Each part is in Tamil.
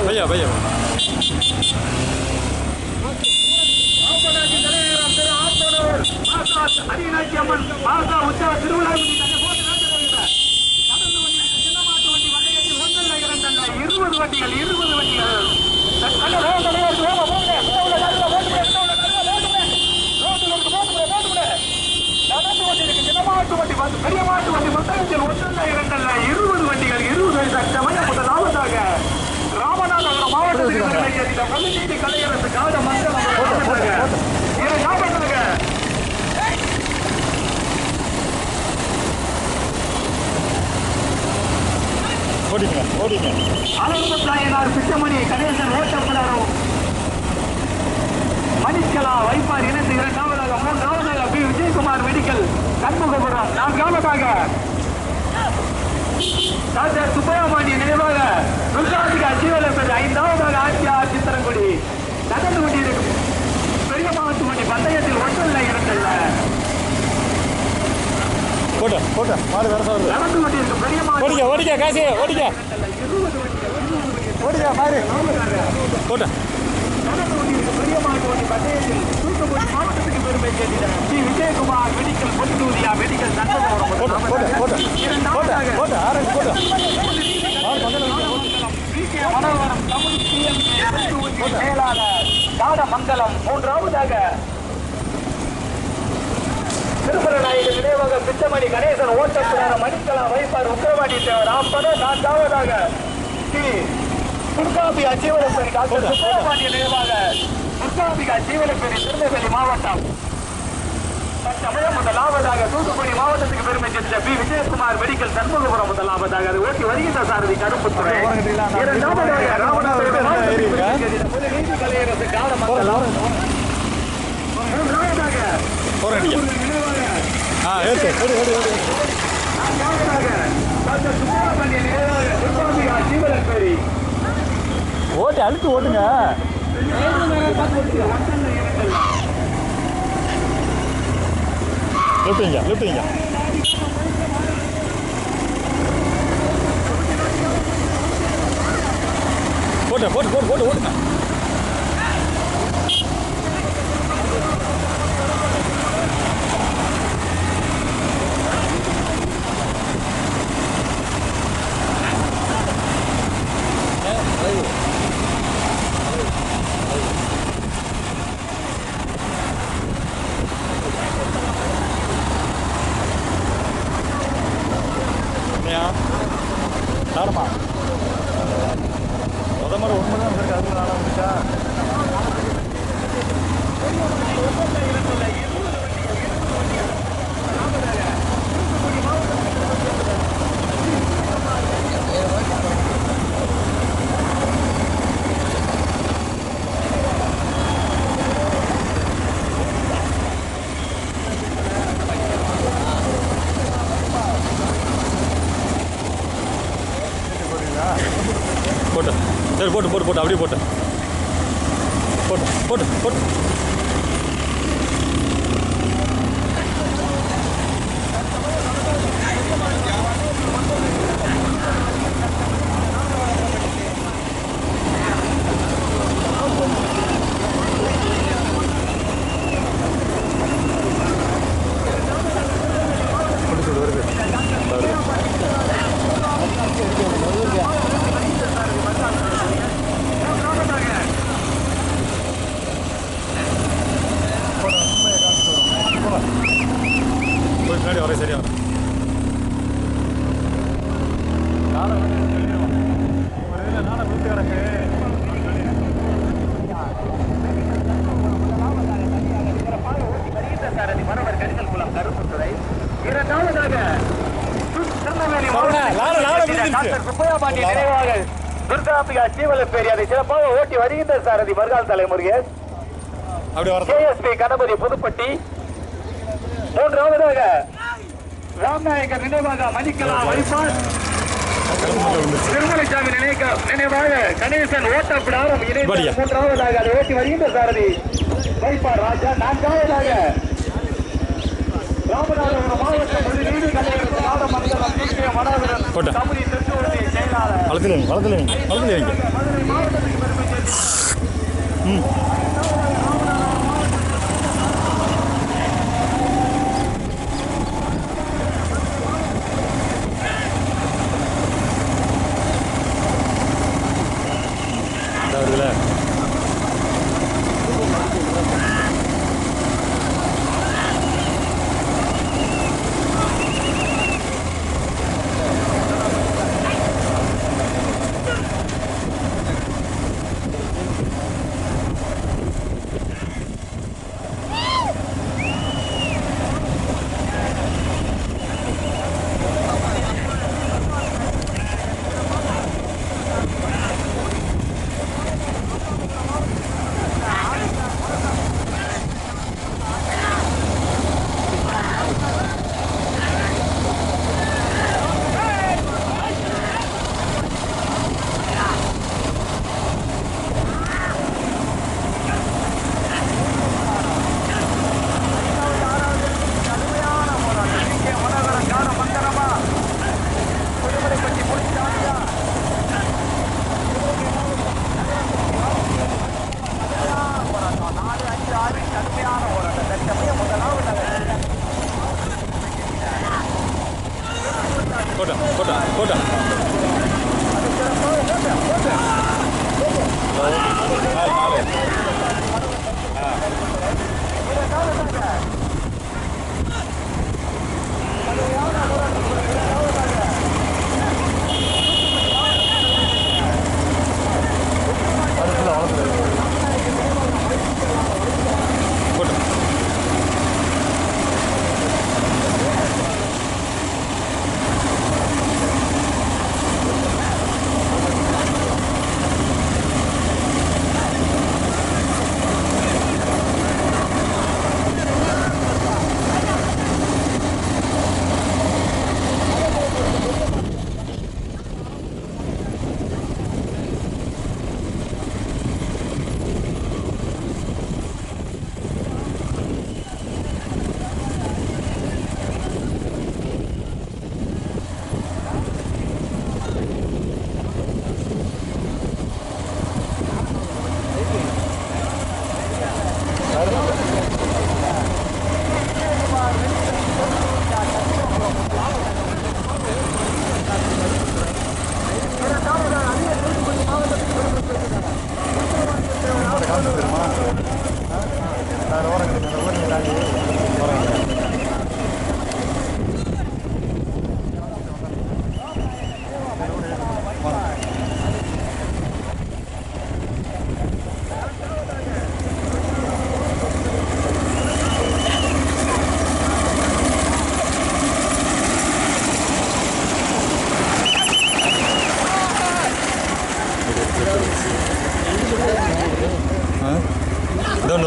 भैया भैया ராமநாதபுரம் மாவட்டத்தில் கலையரசு காத மக்கள் அலர்மத்தாயனார் பிச்சமணி கணேசன் ஓட்டப்படாரும் மணிக்கலா வைப்பார் இணைந்து இரண்டாவதாக மூன்றாவதாக பி விஜயகுமார் மெடிக்கல் கண்முகபுரம் நான்காவதாக டாக்டர் சுப்பையாமாண்டி நினைவாக துர்காதிகா ஜீவலப்பது ஐந்தாவதாக ஆட்சியார் சித்திரங்குடி நடந்து கொண்டிருக்கும் பெரிய மாவட்டமணி பந்தயத்தில் ஒன்றல்ல இரண்டல்ல நடந்து கொண்டிருக்கும் பெரிய மாவட்டம் காசு ஓடிக்க 20 பாரு போட்ட நடந்து கொண்டிருக்கும் பெரிய மாவட்டமணி பந்தயத்தில் தூத்துக்குடி மாவட்டத்துக்கு பெருமை சேர்ந்த ஸ்ரீ விஜயகுமார் மெடிக்கல் பொதுதூதியா மெடிக்கல் செயலாளர் காடமங்கலம் மூன்றாவதாக திருப்பரநாயகர் நினைவாக பிச்சமணி கணேசன் ஓட்டப்பிடார மணிக்கலா வைப்பார் உக்கிரவாணி தேவர் 40 நான்காவதாக ஸ்ரீ துர்காம்பிகா ஜீவனப்பேரி டாக்டர் சுப்பிரமணிய நினைவாக துர்காம்பிகா ஜீவனப்பேரி திருநெல்வேலி மாவட்டம் தற்சமயம் முதலாவதாக தூத்துக்குடி மாவட்டத்துக்கு பெருமை சேர்ந்த பி விஜயகுமார் மெடிக்கல் சண்முகபுரம் முதலாவதாக அதை ஓட்டி வருகின்ற சாரதி கருப்புத்துறை இரண்டாவதாக ராமநாதபுரம் கலையரசு காலமங்கலம் மூன்றாவதாக ஓட்டு அழுத்து ஓட்டுங்க லிப்டிங்க போட்டு ஓட்டுங்க தாரமா முதல் முறை உண்மைதான் இருக்கு அதுக்கு நாளாக இருக்கா போட்டு அப்படியே போட்டு பின்னாடி வர சரியா வரும். நாளை விழுந்து கிடக்கு. மரவர் கரிசல் குளம் கருப்புத்துறை. இரண்டாவதாக சுப்பையா பாண்டிய நினைவாக துர்காம்பிகா ஸ்ரீவல்லப்பேரி அதை சிறப்பாக ஓட்டி வருகின்ற சாரதி மறுகால் தலைமுருகேஷ். KSP கணபதி புதுப்பட்டி. மூன்றாவதாக ராம்நாயக்கர் நினைவாக மணிக்கலா வைப்பார். திருமலைசாமி நினைவாக கணேசன் ஓட்டப்பிடாரம் இணைந்து மூன்றாவதாக அதை ஓட்டி வருகின்ற சாரதி வைப்பார் ராஜா. நான்காவதாக ராமநாதபுரம் மாவட்டம் நீதி கலைஞர் நாடமங்கலம் கே மனோகரன் கம்பெனி திருச்சூர்த்தி செயலாளர். மதுரை மாவட்டத்துக்கு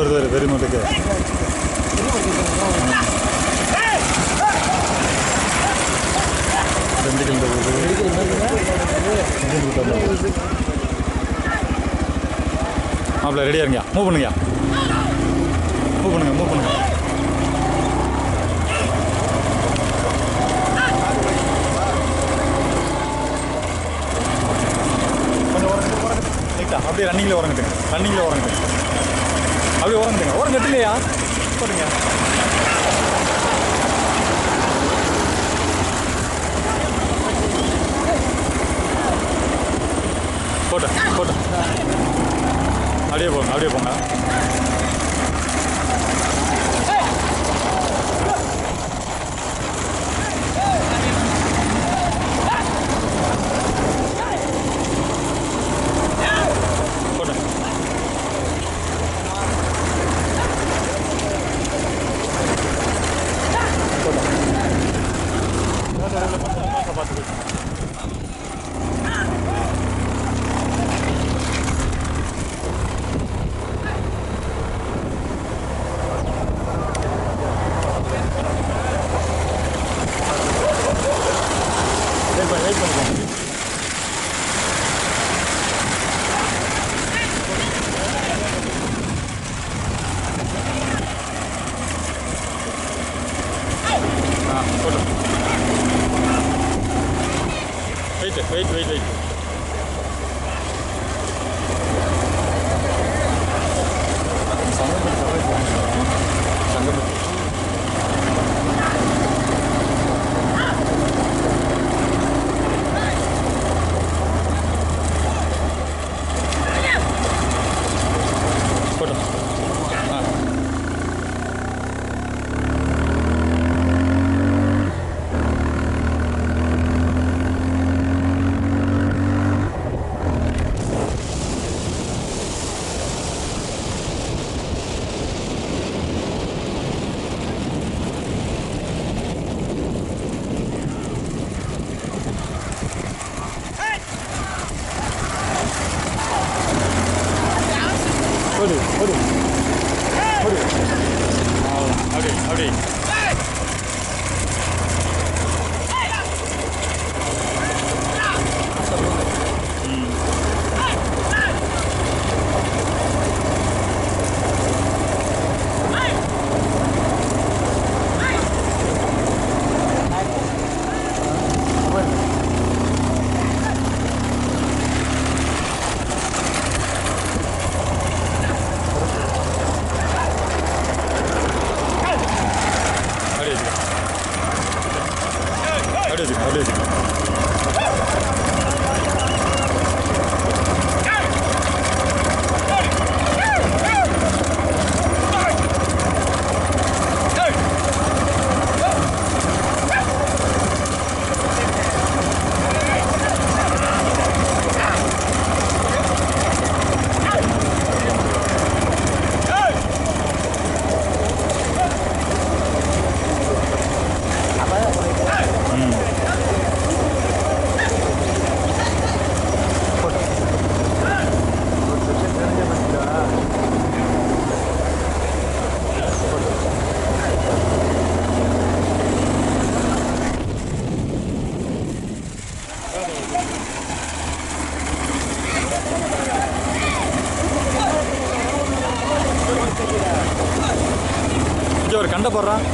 பெருமை வெரி மட்டுக்கு மாப்பிள்ள ரெடியாக இருங்கயா. மூவ் பண்ணுங்கயா, மூவ் பண்ணுங்க, மூவ் பண்ணுங்க. கொஞ்சம் அப்படியே ரன்னிங்கில் உறங்கட்டுங்க, ரன்னிங்கில் உறங்கட்டுங்க, அப்படியே உறங்கட்டுங்க. உறங்கட்டு இல்லையா போட்டுங்க. போட்டேன் போட்டேன். அப்படியே போங்க, அப்படியே போங்க. Wait wait wait. அப்படியே ஒரு கண்ட போடுறான்.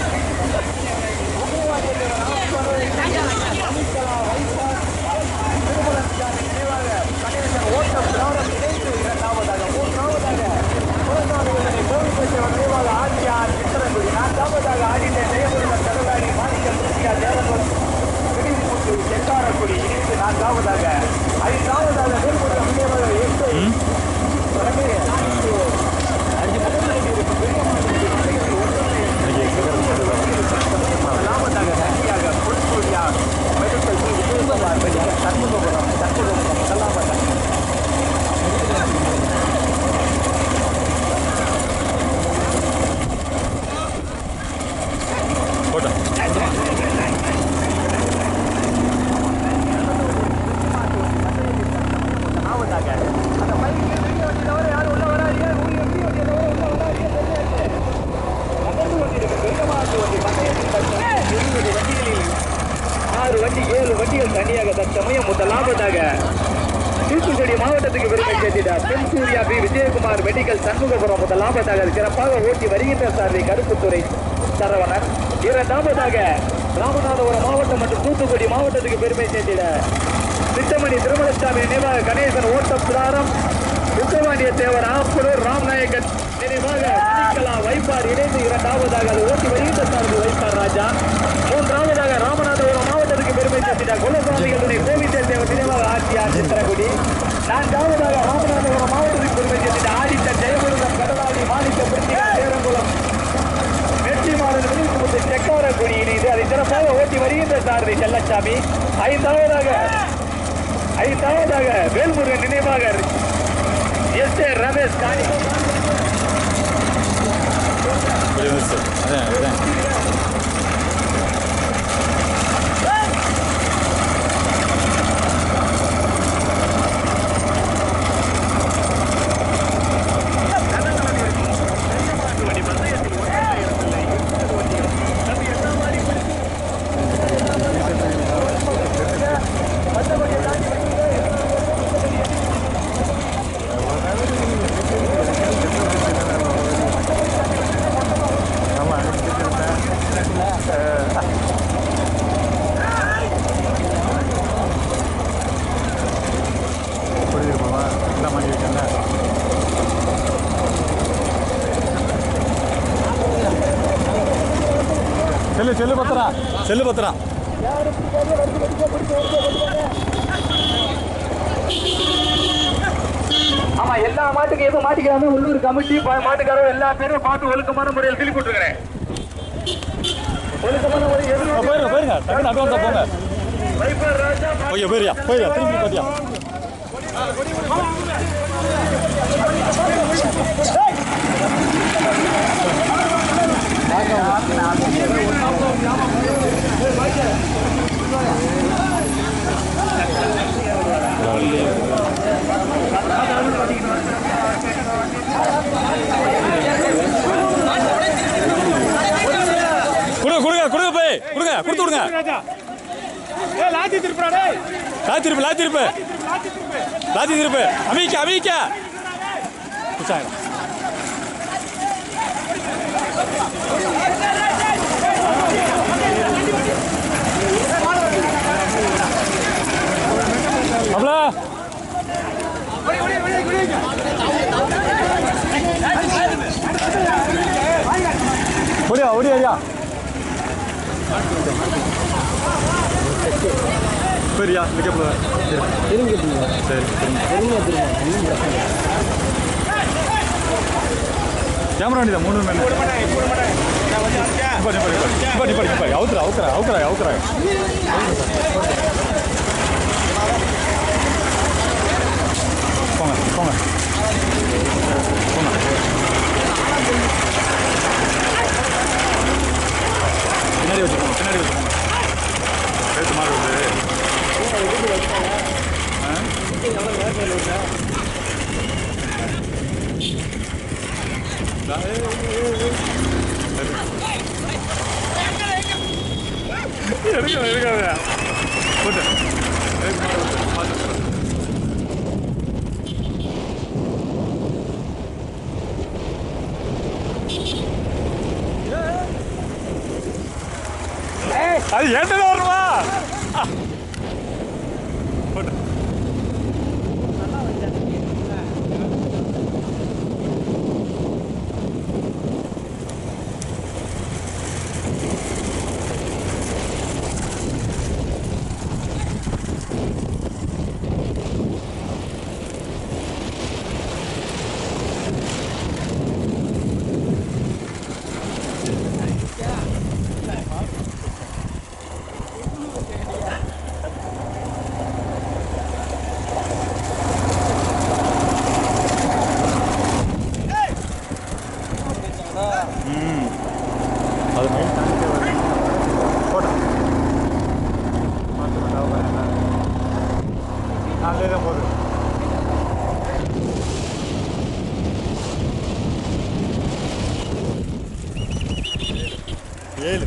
தூத்துக்குடி மாவட்டத்துக்கு பெருமை சேர்த்திட பெண்சூர்யா பி விஜயகுமார் மெடிக்கல் சண்முகபுரம் முதலாவதாக சிறப்பாக ஓட்டி வருகின்ற சார்பை கருப்புத்துறை சரவணன். இரண்டாவதாக ராமநாதபுரம் மாவட்டம் மற்றும் தூத்துக்குடி மாவட்டத்துக்கு பெருமை சேர்த்திட சித்தமணி திருமலசாமி நினைவாக கணேசன் ஓட்டம் பிராரம் உக்கவாண்டிய தேவர் ஆப்பூர் ராம்நாயக்கன் நினைவாக வைப்பார் இணைந்து இரண்டாவதாக அது ஓட்டி வருகின்ற சார்பு வைப்பார் ராஜா. மூன்றாவதாக ராமநாதபுரம் மாவட்டத்துக்கு பெருமை சேர்த்திட குலசாமிகளுடைய கோவிந்தர் தேவர் நினைவாக ஆட்சியார் சித்திரகுடி. நான்காவதாக ராமநாதபுரம் மாவட்டத்துக்கு பெருமை சேர்த்திட ஆதித்த ஜெயமுருகன் கடலாடி மாணிக்க பிரித்திகா சேரங்குளம் வெற்றிமாறன் விழுப்புமுத்து செக்காரக்குடி இணைந்து அதை சிறப்பாக ஓட்டி வருகின்ற சாரதி செல்லச்சாமி. ஐந்தாவதாக வேல்முருகன் நினைவாக எஸ்.ஏ. ரமேஷ் காணி. செல்லு பத்திரம் செல்லு பத்திரம் ஆமா எல்லா மாட்டுக்கு எதுவும் மாட்டிக்காம உள்ளூர் கமிட்டி மாட்டுக்காரர் எல்லா பேரும் பார்த்து ஒழுக்கமான முறையில் திருப்பி விட்டுருக்கிறேன். ஒழுக்கமான முறையில் போயிருங்க டக்குன்னு அட்வான்ஸா போங்க. போய்யா திரும்பி பாத்தியா கொடுங்க போய் கொடுங்க கொடுத்து விடுங்க. லாத்தி திருப்பு அமீக்கா அவ்வளோ ஓடியா சரியா கேமரா வண்டி தான் 3 மணி அவுக்குறா போங்க பின்னாடி வச்சுக்கோங்க பேசு மாறு எடுக்காத போட்டு அது ஏன்டா வருமா போட்டு அது மெயின் தாண்டி போட்டா நாளே தான் போகுது. ஏழு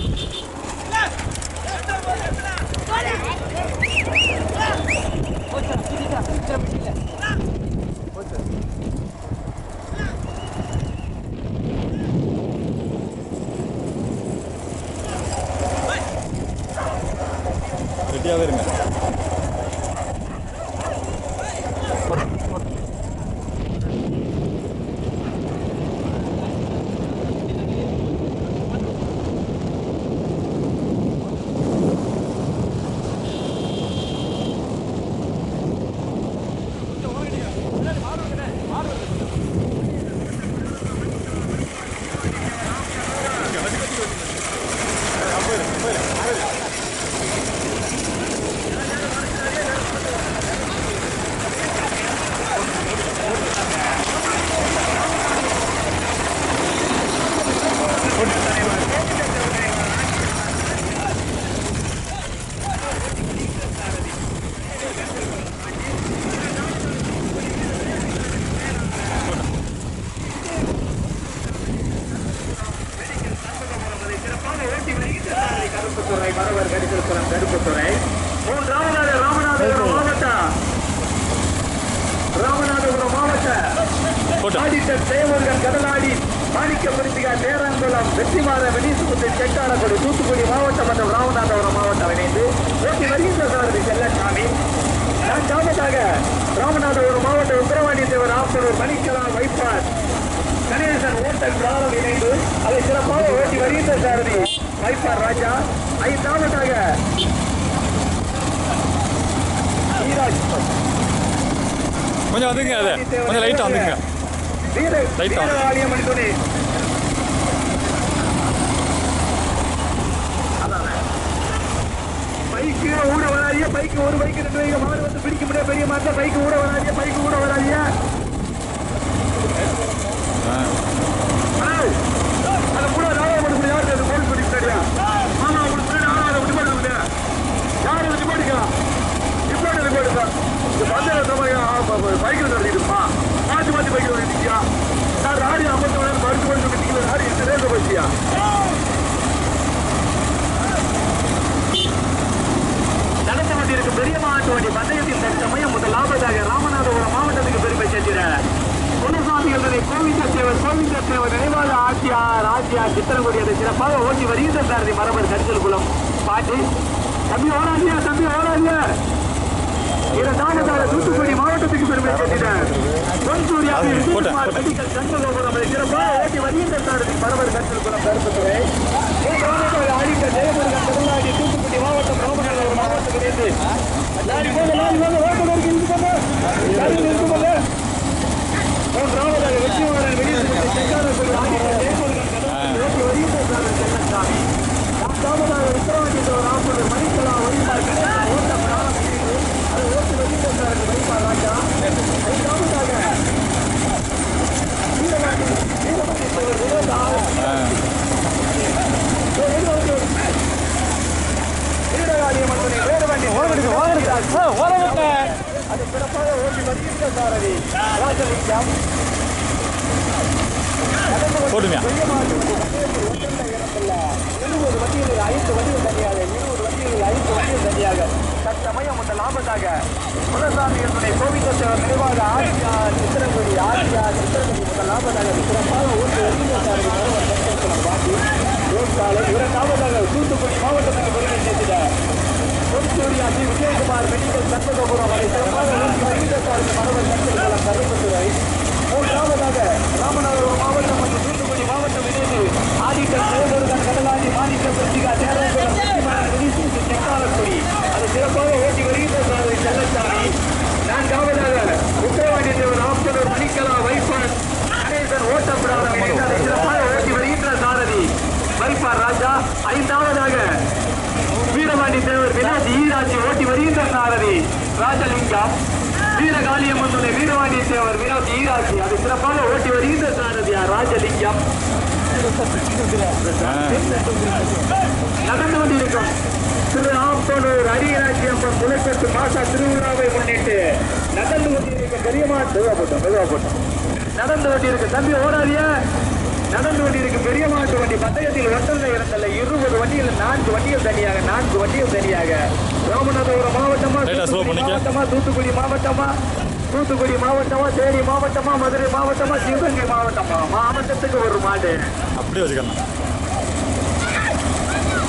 ரெடியாகவே இருங்க. கருப்புத்துறை ராமநாதபுரம் மாவட்ட ஆடிட்டர் தேவர்கள் கடலாடி மாணிக்கபுரித்திகா தேராங்குளம் வெற்றிமாற வெடிசுகுத்தி செக்காரக்குடி தூத்துக்குடி மாவட்டம் மற்றும் ராமநாதபுரம் மாவட்டம் இணைந்து ஓட்டி வருகின்ற சாரதி செல்லசாமி. நான்காவதாக ராமநாதபுரம் மாவட்ட உக்கிரவாணி தேவர் ஆப்பனூர் மணிக்கலா வைப்பார் கணேசன் ஓட்டல் பிராரம் இணைந்து அதை சிறப்பாக ஓட்டி வருகின்ற சாரதி வைப்பார் ராஜா. ஐந்தாவதாக ஈராஜ். கொஞ்சம் வந்துங்க, அது கொஞ்சம் லைட்டாக வந்துங்க. வீரகாளியம்மன் துணை பைக்கு ஊட வராதியா. பைக்கு ஒரு பைக்கு 2 பைக்கு மாடு வந்து பிடிக்க முடியாது. பெரிய மாட்டை பைக்கு ஊட வராதியா. பைக்கு ஊட வராதியா. அதை கூட நாளா போட்டு முடியாது. அது போலீஸ் பண்ணி சரியா ஆனா உங்களுக்கு நாளா விட்டு போட்டு முடியாது. யாரும் விட்டு போட்டுக்கலாம். இப்போ போட்டுப்பா. இந்த பந்தய பைக்கில் நடத்திட்டுப்பா. மாற்றி மாற்றி பைக்கில் வந்துட்டியா. நான் ராடி 50 மறுத்து மறுத்து கட்டிக்கல. ராடி இந்த ரேச போச்சியா. நடந்து கொண்டிருக்கும் பெரிய மாட்டு வண்டி பந்தயத்தின் தற்சமயம் முதலாவதாக ராமநாதபுரம் மாவட்டத்துக்கு பெருமை சேர்த்திட குலசாமிகளுடைய கோவிந்தத்தேவர் நினைவாக ஆட்சியார் சித்திரங்குடி அதை சிறப்பாக ஓட்டி வருகின்ற சாரதி மரபர் கரிசல் குளம் பாட்டி. தம்பி ஓடாதியா. இரண்டாவதாக தூத்துக்குடி மாவட்டத்துக்கு பெருமை சேர்த்திட பொன்சூர்யா மெடிக்கல் சண்முகபுரம் அதை சிறப்பாக ஓட்டி வருகின்ற சாரதி மரபர் கரிசல் குளம் கருப்புத்துறை. ஆடிட்ட ஜெயமுருகன் தமிழ்நாடு தூத்துக்குடி மாவட்டம் ராமநாதபுரம் மாவட்டத்திலிருந்து மூன்றாவதாக வெற்றிமாறன் வெளியிட்டு செல்லசாமி. நான்காவதாக விக்ரமாதித்தவர் ஆப்பூர் மணிக்கலா வழிபார் ஓட்டம் அதை ஓட்டு வெளியிட்டார் வைப்பார் ராஜா. ஐந்தாவதாக வீரமாதித்தவர் வீரகாளியம்மன் அது சிறப்பாக ஓட்டி வருகின்ற சாரதி ராஜலிங்கம். போடுங்க. 20 வண்டிகளில் 5 வண்டிகள் தனியாக 20 வண்டிகளில் 5 வண்டிகள் தனியாக தற்சமயம் அந்த லாபத்தாக குலசாமிகளுடைய கோவிந்தத்தேவர் நினைவாக ஆட்சியார் சித்திரங்குடி முதல் லாபத்தாக சிறப்பாக ஓட்டி வருகின்ற சாரதி பாட்டி. இரண்டாவதாக தூத்துக்குடி மாவட்டத்துக்கு பெருமை சேர்த்திட பொன்சூர்யா விஜயகுமார் மெடிக்கல் சண்முகபுரம் அதை சிறப்பாக ஓட்டி வருகின்ற சாரதி மரபர் கருத்துக்களம் கருப்புத்துறை. மூன்றாவதாக ராமநாதபுரம் மாவட்டம் மற்றும் தூத்துக்குடி மாவட்டம் இணைந்து ஆதிக்கல் ஜெயமுருகன் கடலாடி மாணிக்கம் பிரத்திகா தேரங்குளம் செக்காலக்குடி அதை சிறப்பாக ஓட்டி வருகின்ற சாரதி செல்லசாமி. நான்காவதாக உத்தரவாண்டியத்தேவர் ஆப்பனூர் மணிக்கலா வைப்பார் கணேசன் ஓட்டப்படாத அதை சிறப்பாக ஓட்டி வருகின்ற சாரதி வைப்பார் ராஜா. ஐந்தாவதாக வீரபாண்டி தேவர் வினாசி ஈராட்சி ஓட்டி வருகின்ற சாரதி ராஜலிங்கம். வீரகாளியம்மன் வீரபாண்டி தேவர் வினாசி ஈராட்சி அதை சிறப்பாக ஓட்டி வருகின்ற சாரதியா ராஜலிங்கம். நடந்து கொண்டிருக்கும் திரு ஆப்பனூர் அரியராட்சியம்மன் புலக்கட்டு மாசா திருவிழாவை முன்னிட்டு நடந்து கொண்டிருக்க பெரியமாட்டு நடந்து கொண்டிருக்க தம்பி ஓடாதிய நடந்து கொண்டிருக்க பெரிய மாட்டு வண்டி பந்தயத்தில் ஒன்றரை இடத்துல 20 வண்டிகள் 4 வண்டிகள் தனியாக ராமநாதபுரம் மாவட்டமா தூத்துக்குடி மாவட்டமா தேனி மாவட்டமா மதுரை மாவட்டமா சிவகங்கை மாவட்டமா மாவட்டத்துக்கு ஒரு மாடு அப்படி வச்சுக்கணும்.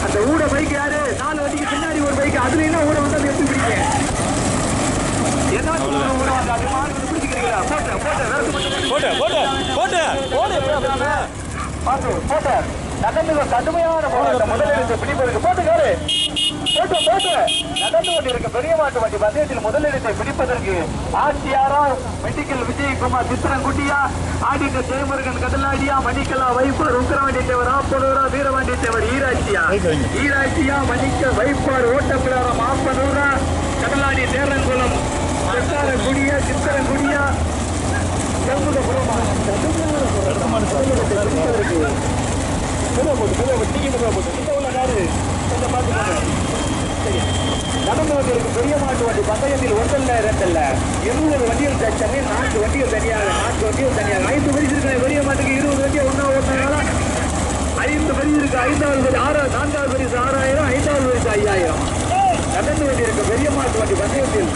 அந்த ஊட பைக் யாரு 4 வண்டிக்கு பின்னாடி ஒரு பைக் அதுல ஊட வந்து எடுத்து பிடிக்க என்ன அது மாடு பிடிச்சிக்கிறீங்களா போட்டு நடந்து கடுமையான போராட்டம் முதலிடத்தை பிடிப்பதற்கு போட்டுக்காரு போட்டு நடந்து கொண்டிருக்க பெரிய மாட்டு வண்டி பந்தயத்தில் முதலிடத்தை பிடிப்பதற்கு ஆட்சியாரா மெடிக்கல் விஜயகுமார் சித்திரங்குட்டியா ஆடிட்ட ஜெயமுருகன் கடலாடியா மணிக்கலா வைப்பார் உக்கரவாண்டி தேவர் ஆப்பனூரா வீரவாண்டி தேவர் ஈராட்சியா மணிக்க வைப்பார் ஓட்டப்பிடாரம் ஆப்பனூரா கடலாடி தேரங்குளம் குடியா சித்திரங்குடியா நடந்து வந்திருக்கு பெரிய மாட்டு வண்டி பந்தயத்தில் 1 2 20 வண்டிகள் தச்சமே 4 வண்டிகள் தனியாக 5 பரிசு இருக்கிற பெரிய மாட்டுக்கு 20 வண்டி ஒன்னா 5 பரிசு இருக்கு 5வது பரிசு 4வது பரிசு 6000 5வது பரிசு 5000 நடந்து வந்திருக்கு பெரிய மாட்டு வண்டி பந்தயத்தில்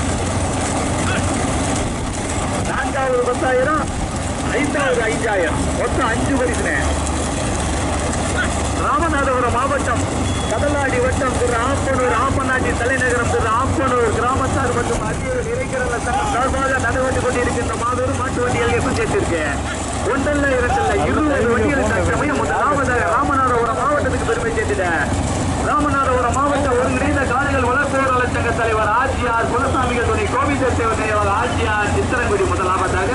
4வது 10,000 5வது 5,000 மொத்தம் 5 பரிசுனே. ராமநாதபுரம் மாவட்டம் கடலாடி வட்டம் திரு ஆப்பனூர் ஆப்பநாட்டி தலைநகரம் திரு ஆப்பனூர் கிராமத்தார் மற்றும் அரியலூர் இறைக்கிற சங்கம் சார்பாக நடைபெற்றுக் கொண்டிருக்கின்ற மாபெரும் மாட்டு வண்டிகள் பங்கேற்றிருக்கு 1 2 20 வண்டிகள் தற்சமயம் முதலாவதாக ராமநாதபுரம் மாவட்டத்துக்கு பெருமை சேர்த்திட தலைவர் ஆட்சியார் குலசாமிகள் துணை கோவிந்தேவன் நினைவாக ஆட்சியார் சித்திரங்குடி முதலாவதாக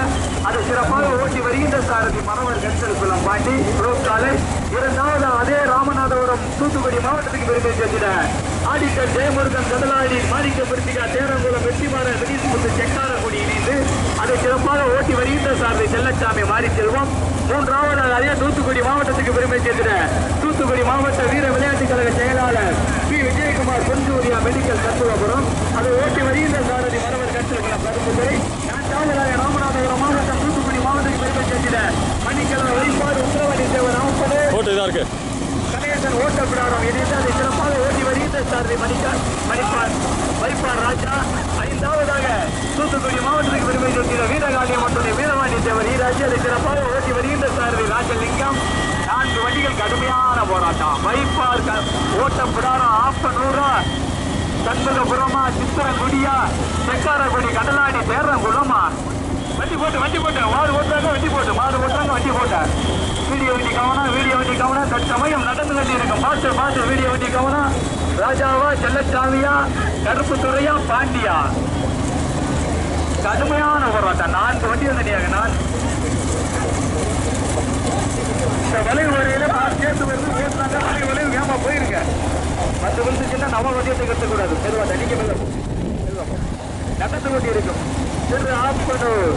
அதை சிறப்பாக ஓட்டி வருகின்ற சாரதி மணவர் கண்களுக்குளம் பாண்டி ரோக்காலை. இரண்டாவது அதே ராமநாதபுரம் தூத்துக்குடி மாவட்டத்துக்கு பெருமை சேர்த்திட ஆடிட்டர் ஜெயமுருகன் கடலாடி மாணிக்க பிரித்திகா தேரங்குளம் வெற்றிமாற வினீஸ்முத்து செக்காரக்குடி இணைந்து அதை சிறப்பாக ஓட்டி வருகின்ற சாரதி செல்லச்சாமி மாறி செல்வம். மூன்றாவதாக அதே தூத்துக்குடி மாவட்டத்துக்கு பெருமை சேர்த்திட தூத்துக்குடி மாவட்ட வீர விளையாட்டுக் கழக செயலாளர் பி விஜயகுமார் பொன்சூரியா மெடிக்கல் கருத்துவபுரம் அதை ஓட்டி வருகின்ற சாரதி மணவர் கண்களுக்குளம் கருப்புத்துறை. இரண்டாவதாக ராமநாதபுரம் மாவட்டம் தூத்துக்குடி மாவட்டத்துக்கு பெருமை சேர்த்திட மணிக்கிழமை வழிபாடு உத்தரவாடி தேவர் ராமப்படு கணேசன் ஓட்டப்பிடாரம் இணைந்து அதை சிறப்பாக ஓட்டி வருகின்ற சாரதி மணிப்பார் ராஜா. ஐந்தாவதாக தூத்துக்குடி மாவட்டத்துக்கு பெருமை சேர்த்திட வீரகாண்டி மற்றும் வீரவாண்டி தேவர் ஈராஜி அதை சிறப்பாக ஓட்டி வருகின்ற சாரதி ராஜலிங்கம். 4 வண்டிகள் கடுமையான போராட்டம். வைப்பார் ஓட்டப்பிடாரம் ஆப்பனூரா சண்முகபுரமா சித்திரங்குடியா செக்காரக்குடி கடலாடி தேரங்குளமா வண்டி போட்டு மாடு ஓட்டுறாங்க வண்டி போட்டு வீடியோ வண்டி கவனம் தற்சமயம் நடந்து கொண்டு இருக்கும். பார்த்து வீடியோ வண்டி கவனம். ராஜாவா செல்லச்சாமியா கருப்புத்துறையா பாண்டியா கடுமையான போராட்டம். 4 வண்டி வந்தடியாக நான் இந்த வளைவு வரையில சேர்த்து வருது ஓட்டுறாங்க. வளைவு வேகமா போயிருக்க மற்ற விழுந்துச்சுன்னா நம்ம வண்டியத்தை கட்டக்கூடாது. மெதுவா தனிக்க நடந்து கொண்டு இருக்கும். திரு ஆப்பனூர்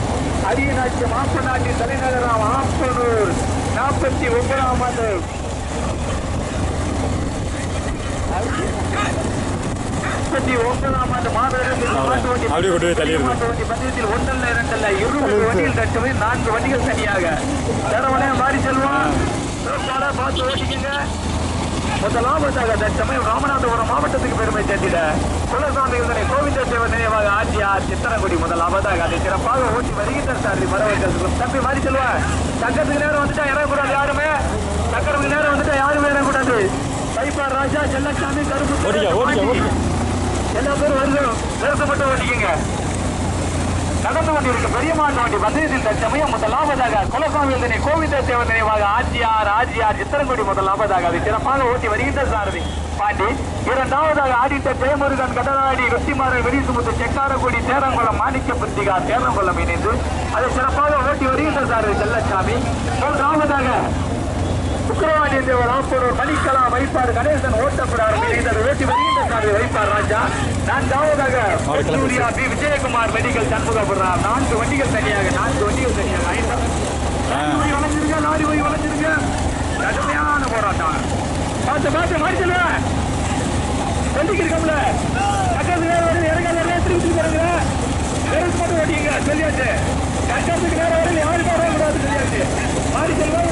அரியநாச்சியம் ஆப்பநாட்டி தலைநகரம் ஆப்பனூர் 49ஆம் ஆண்டு பந்தயத்தில் 1 2 20 வண்டிகள் தட்டுமே 4 வண்டிகள் தனியாக தரவனே மாறி செல்வான். பார்த்து ஓட்டிக்கங்க. முதலாவதாக தற்சமயம் ராமநாதபுரம் மாவட்டத்துக்கு பெருமை சேர்த்திட குலசாமிகள் கோவிந்தேவன் நினைவாக ஆட்சியார் சித்திரங்குடி முதலாவதாக அதை சிறப்பாக ஓட்டி வருகின்ற சாரதி மரவர்கள் தம்பி மாறி செல்வார். சக்கரத்துக்கு நேரம் வந்துட்டா இறங்கக்கூடாது. சக்கரத்துக்கு நேரம் வந்துட்டா யாருமே இறங்கக்கூடாது. வைப்பார் ராஜா செல்லச்சாமி கருப்பு எல்லா பேரும் வருது நிறுத்தப்பட்டு ஓட்டிக்கங்க. நடந்து கொண்டிருக்க பெரிய மாட்டு வண்டி பந்தயத்தில் தற்சமயம் முதலாவதாக குலசாமி கோவிந்தேவன் நினைவாக ஆட்சியார் சித்திரங்குடி முதலாவதாக அதை சிறப்பாக ஓட்டி வருகின்ற சாரதி பாண்டி. இரண்டாவதாக ஆடிட்டர் ஜெயமுருகன் கடலாடி வெற்றிமாறன் வினீஸ்முத்து செக்காரக்குடி தேரங்குளம் மாணிக்க பிரித்திகா தேரங்குளம் இணைந்து அதை சிறப்பாக ஓட்டி வருகின்ற சாரதி செல்லச்சாமி. மூன்றாவதாக உக்கிரவாண்டி தேவர் ஆப்பனூர் மணிக்கலா வைப்பார் கணேசன் ஓட்டப்பிடாரம் இணைந்து ஓட்டி வருகின்ற சாரதி வைப்பார் ராஜா. 4ஆவதாக பி விஜயகுமார் மெடிக்கல் சண்முகபுரம் 4 வண்டிகள் தனியாக 4 வண்டிகள் தனியாக லாரி போய் வளைஞ்சிருங்க. கடுமையான போராட்டம். பார்த்து மாறி செல்வேன். வண்டிக்கு இருக்கோம்ல சக்கரத்துக்கு நேரம் வரையில் இறங்காத திருப்பி பாருங்க. வெறுத்து மட்டும் ஓட்டிங்க சொல்லியாச்சு. சக்கரத்துக்கு நேரம் வரையில் யாரும் வரக்கூடாது சொல்லியாச்சு. மாறி செல்வேன்.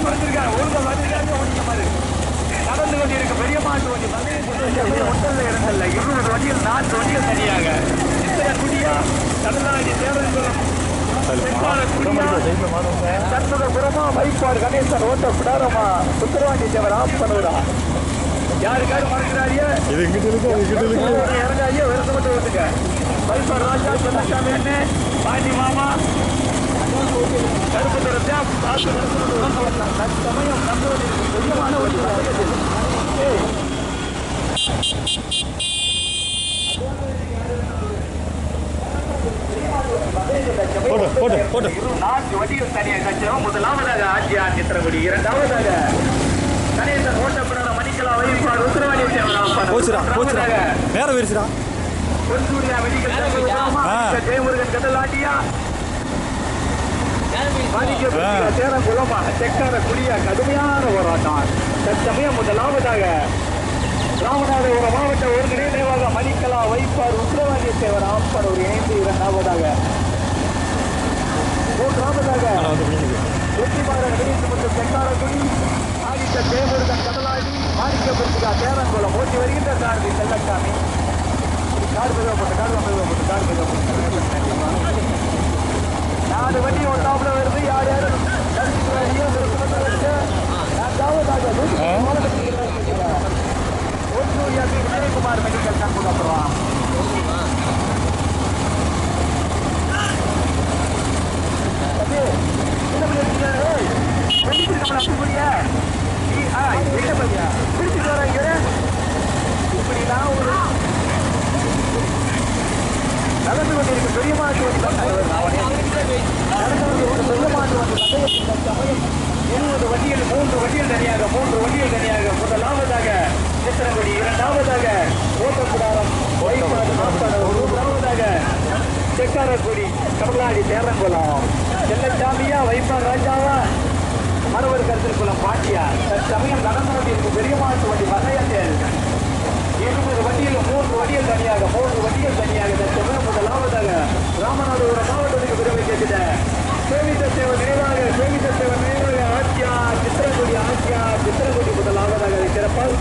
மறைஞ்சிருக்கேன் ஒழுங்கா வந்திருக்காங்க ஓட்டிக்க மாதிரி நடந்து கொண்டிருக்க பெரிய மாட்டு வண்டி 20 வண்டிகள் 4 வண்டிகள் தனியாக சித்திரங்குடியா கடலாடி தேவன்குளம் சண்முகபுரமா வைப்பார் கணேசன் ஓட்டப்பிடாரமா உத்தரவாண்டி தேவர் ஆப்பனூரா யாருக்காரு மறக்கிறாரியா இறங்காரியா வெறுத்து மட்டும் ஓட்டுங்க. வைப்பார் ராஜா செல்லச்சாமி அண்ணே பாண்டி மாமா கருப்புத்துறை சமயம் நம்புவது பெரியமான ஒரு போட்டு 4 வண்டிகள் தனியாக கட்சியும். முதலாவதாக ஆட்சியார் சித்திரங்குடி. இரண்டாவதாக கணேசன் ஓட்டப்பிடாரம் மணிக்கலா வைப்பார் உத்தரவாடி நேரம் விரிச்சுடா பொன்சூரியா மெடிக்கல் ஜெயமுருகன் கடலாட்டியா தேரங்குளமா செக்காரக்குடியா கடுமையான போராட்டம். தற்சமயம் முதலாவதாக ராமநாதபுரம் மாவட்ட ஒருங்கிணைவாக மணிக்கலா வைப்பார் உத்தரவாதி தேவர் ஆப்பனூர் இணைந்து. இரண்டாவதாக மூன்றாவதாக வெற்றிமாறன் வினீஸ்முத்து செக்காரக்குடி ஆதித்த ஜெயமுருகன் கடலாடி மாணிக்க பிரித்திகா தேரங்குளம் ஓட்டி வருகின்ற சாரதி செல்லச்சாமி. காடு போட்டு 4 வண்டி ஒன்றாப்புல வருது. யார் விஜயகுமார் மெடிக்கல் சண்முகபுரம் இப்படிலாம் ஒரு பெரிய மாட்டு வண்டி சமயம் 20 வண்டிகள் 3 வண்டிகள் தனியாக முதலாவதாக சித்திரங்குடி, இரண்டாவதாக ஓட்டக்குடாரம், மூன்றாவதாக செக்காரக்குடி, கடலாடி, தேரங்குளம், செல்லச்சாமியா, வைப்பார் ராஜாவா, மறுவர் கருத்திற்குளம் பாட்டியா. தற்சமயம் நடந்து கொண்டிருக்கும் பெரிய மாட்டு வண்டி வகையத்தில் 20 வண்டியில் 3 வண்டிகள் தனியாக தற்சமயம் முதலாவதாக ராமநாதபுரம் மாவட்டத்துக்கு பெருமை கேட்கிற சேவிதத்தேவர் நினைவாக ஆட்சியா சித்திரகுடி முதலாவதாக சிறப்பால்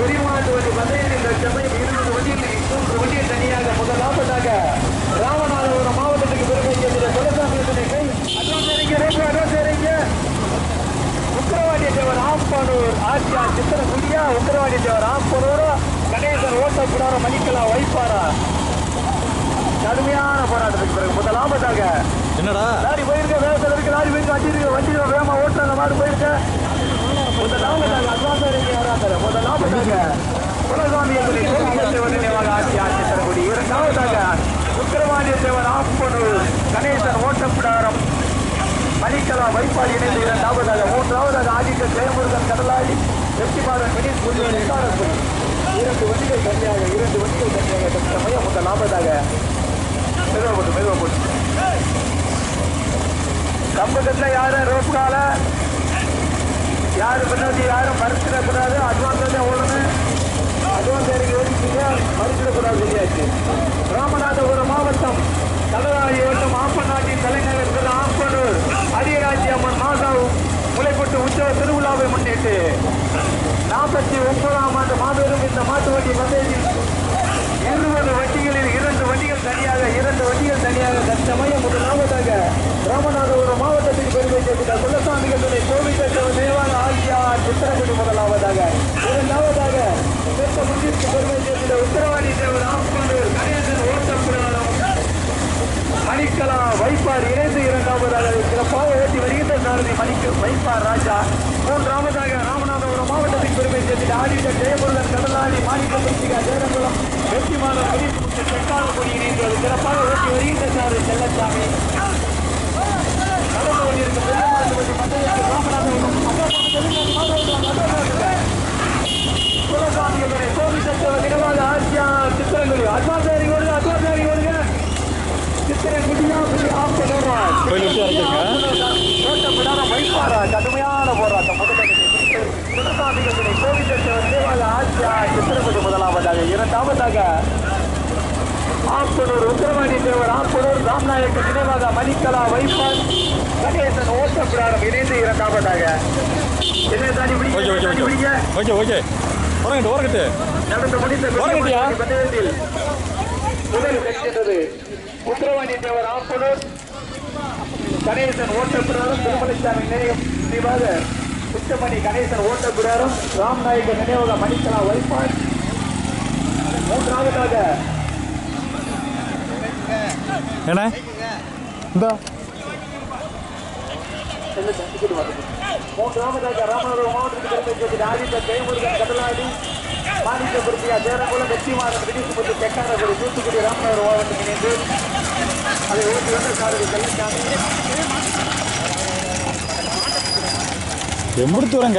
பெரிய மாட்டு வண்டி பந்தயத்தில் தற்சமயம் 20 வண்டியில் 3 வண்டிகள் தனியாக முதலாவதாக ராமநாதபுரம் மாவட்டத்துக்கு பெருமை கேட்கிற உக்கரவாடி தேவர் ஆம்பனூர் ஆட்சியா சித்திரகுடியா, உக்கரவாடி தேவர் ஆம்பனூர், கணேசன் ஓட்டக்குடாரம், மணிக்கலா, வைப்பாரா. கடுமையான போராட்டத்துக்கு பிறகு முதலாவதாக என்னடா லாரி போயிருக்க, வேகத்தில் இருக்கு, லாரி போயிருக்க, வண்டி வேகமா ஓட்டுறாங்க, மாடு போயிருக்க. முதலாவதாக அட்வான்ஸ் யாராங்க, முதலாவதாக குலசாமி நினைவாக ஆட்சியா சித்திரகுடி, இரண்டாவதாக உக்கரவாடி தேவர் ஆம்பனூர், கணேசன் ஓட்டக்குடாரம், மணிக்கலா, வைப்பாடி இணைந்து இரண்டாவதாக, மூன்றாவதாக ஆதித்த ஜெயமுருகன், கடலாடி, வெற்றிமாறன், மினிஸ், விசாரப்படி. 2 வண்டிகள் தனியாக சமயம் முதலாவதாக மெதுவா போட்டு கம்பகத்தில் யாரும் ரோப்புகால யாரும் பின்னாடி யாரும் மறுச்சிடக்கூடாது. அட்வான்ஸ் ஓடணும், அட்வான்ஸ் இறங்கி ஓடிச்சிங்க, மறுச்சிடக்கூடாது சொல்லியாச்சு. ராமநாதபுரம் மாவட்டம் கடலாடி வட்டம் ஆப்பநாட்டின் தலைநகர் ஆம்பனூர் அரியராஜி அம்மன் மாசாவும் முளைப்பட்டு உற்சவ திருவிழாவை முன்னிட்டு 49ஆம் ஆண்டு மாபெரும் இந்த மாட்டு வண்டி பந்தயத்தில் 20 வண்டிகளில் 2 வண்டிகள் தனியாக தற்சமயம் முதலாவதாக ராமநாதபுரம் மாவட்டத்தில் பெருமை சேர்ந்த குலசாமிகள் துணை கோவில் தேவான ஆகியா சித்திரகுடி முதலாவதாக, இரண்டாவதாக பெருமை சேர்ந்த உத்தரவாடி தேவர் ஆம்பனூர், கணேசன் ஓட்டக்குடாரம், மணிக்கலா, வைப்பார் இணைந்து இரண்டாவதாக சிறப்பாக ஓட்டி வருகின்ற சாரதி வைப்பார் ராஜா. மூன்றாவதாக ராமநாதபுரம் மாவட்டத்தின் பெருமை சேர்ந்த ஆதித்த ஜெயமுருகன், கடலாடி, மாணிக்கபுரிகா, தேரங்குளம், வெற்றிமாறன், செக்காரக்குடி இணைந்து சிறப்பாக ஓட்டி வருகின்ற சாரதி செல்லச்சாமி. நடந்து கொண்டிருக்கும் ராமநாதபுரம் குலசாமிகளுடைய கோவில் தத்துவ நினைவாக ஆட்சியா சித்திரங்குடி. அட்வான்ஸ் ஓடுங்க கடுமையான போராட்டம். சித்திரகுடி முதலாவதாக, இரண்டாவதாக ஆம்பனூர் உத்தரவாடி தேவர் ஆம்பனூர், ராம்நாயக்க நினைவாக மணிக்கலா, வைப்பார், கணேசன் ஓட்டக்குடாரம் இணைந்து இரண்டாவதாக. நடந்து முடிந்த பந்தயத்தில் முதல் வென்றது உத்தரவாடி தேவர் ஆம்பனூர், கணேசன் ஓட்டக்குடாரம், திருமலைசாமி நினைவாக சுத்தமணி கணேசன் ஓட்டக்குடாரம், ராம்நாயக்க நினைவாக மணிக்கலா, வைப்பார். மூன்றாவதாக என்ன இந்த மூன்றாவதாக ராமநாதபுரம் மாவட்டத்தில் ஆதித்த ஜெயமுருகன், கடலாடி, மாணிக்கபுரிகா, தேரங்குளம், வெற்றிமாறன், விடிசுமுத்து, செக்காரக்குடி, தூத்துக்குடி, ராமநாதபுரம் மாவட்டம் இணைந்து அதை ஓட்டி வந்த சாரதி செல்லச்சாமி. எம்புடுத்துறங்க